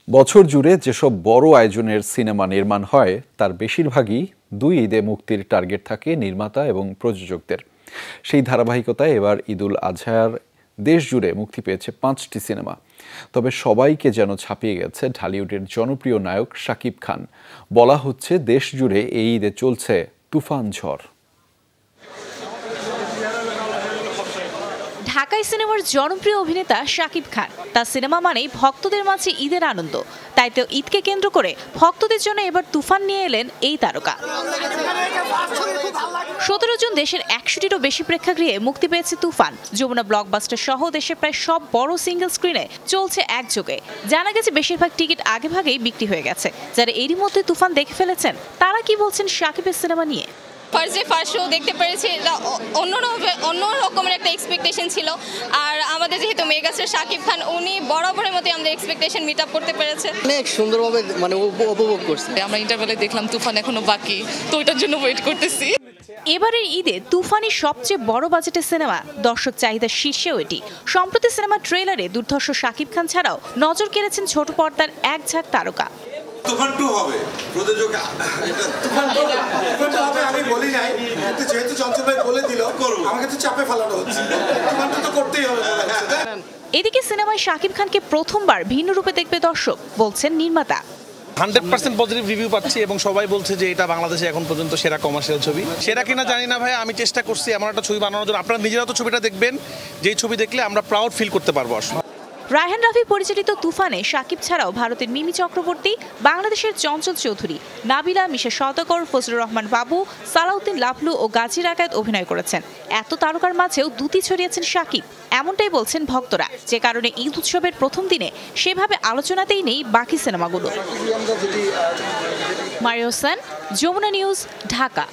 বছর জুড়ে যেসব বড় আয়োজনের সিনেমা নির্মাণ হয় তার বেশিরভাগই দুই ঈদে মুক্তির টার্গেট থাকে নির্মাতা এবং প্রযোজকদের। সেই ধারাবাহিকতায় এবার ঈদুল আজহার দেশ জুড়ে মুক্তি পেয়েছে 5টি সিনেমা। তবে সবাইকে যেন ছাপিয়ে গেছে ঢালিউডের জনপ্রিয় নায়ক শাকিব খান। বলা হচ্ছে দেশ জুড়ে এই ঈদে চলছে তুফান ঝড়। ঢাকাই সিনেমার জনপ্রিয় অভিনেতা শাকিব খান, তার সিনেমা মানেই ভক্তদের মাঝে ঈদের আনন্দ। তাই তো ঈদকে কেন্দ্র করে ভক্তদের জন্য এবার তুফান নিয়ে এলেন এই তারকা। 17 জুন দেশের 100টিরও বেশি প্রেক্ষাগৃহে মুক্তি পেয়েছে তুফান। যমুনা ব্লকবাস্টার সহ দেশের প্রায় সব বড় সিঙ্গেল স্ক্রিনে চলছে একযোগে। জানা গেছে বেশিরভাগ টিকিট আগেভাগেই বিক্রি হয়ে গেছে। যারা এরই মধ্যে তুফান দেখে ফেলেছেন তারা কি বলছেন শাকিবের সিনেমা নিয়ে। ফার্স্ট শো দেখতে পেরেছি, এটা অন্য রকমের একটা এক্সপেকটেশন ছিল। আর আমাদের যেহেতু মেগাস্টার শাকিব খান, উনি বরাবরের মতো আমাদের এক্সপেকটেশন মিট আপ করতে পেরেছে। অনেক সুন্দরভাবে উপভোগ করছি। আমরা ইন্টারভেলে দেখলাম তুফান এখনো বাকি, তো ওইটার জন্য ওয়েট করতেছি। এবারের ঈদে তুফানি সবচেয়ে বড় বাজেটের সিনেমা, দর্শক চাহিদার শীর্ষেও এটি। সম্প্রতি সিনেমার ট্রেলারে দুর্ধর্ষ শাকিব খান ছাড়াও নজর কেড়েছেন ছোট পর্দার এক ঝাঁক তারকা। তুফান 2 হবে প্রযোজক, এটা তুফান 2 হবে আমি বলি নাই, কিন্তু যেহেতু চঞ্চল ভাই বলে দিল আমাকে তো চাপে ফেলানো হচ্ছে। তুফান তো করতেই হবে। এদিকে সিনেমায় শাকিব খানকে প্রথমবার ভিন্ন রূপে দেখবে দর্শক, বলছেন নির্মাতা। 100% পজিটিভ রিভিউ পাচ্ছি এবং সবাই বলছে যে এটা বাংলাদেশে এখন পর্যন্ত সেরা কমার্শিয়াল ছবি। সেরা কিনা জানি না ভাই, আমি চেষ্টা করছি এমন একটা ছবি বানানোর জন্য। আপনারা নিজেরা তো ছবিটা দেখবেন, যেই ছবি দেখলে আমরা প্রাউড ফিল করতে পারবো। রায়হান রাফি পরিচালিত তুফানে শাকিব ছাড়াও ভারতের মিমি চক্রবর্তী, বাংলাদেশের চঞ্চল চৌধুরী, নাবিলা, মিশা সওদাগর, ফজলুর রহমান বাবু, সালাউদ্দিন লাভলু ও গাজী রাকায়েত অভিনয় করেছেন। এত তারকার মাঝেও দ্যুতি ছড়িয়েছেন শাকিব, এমনটাই বলছেন ভক্তরা। যে কারণে ঈদ উৎসবের প্রথম দিনে সেভাবে আলোচনাতেই নেই বাকি সিনেমাগুলো। মারিও হোসেন, যমুনা নিউজ, ঢাকা।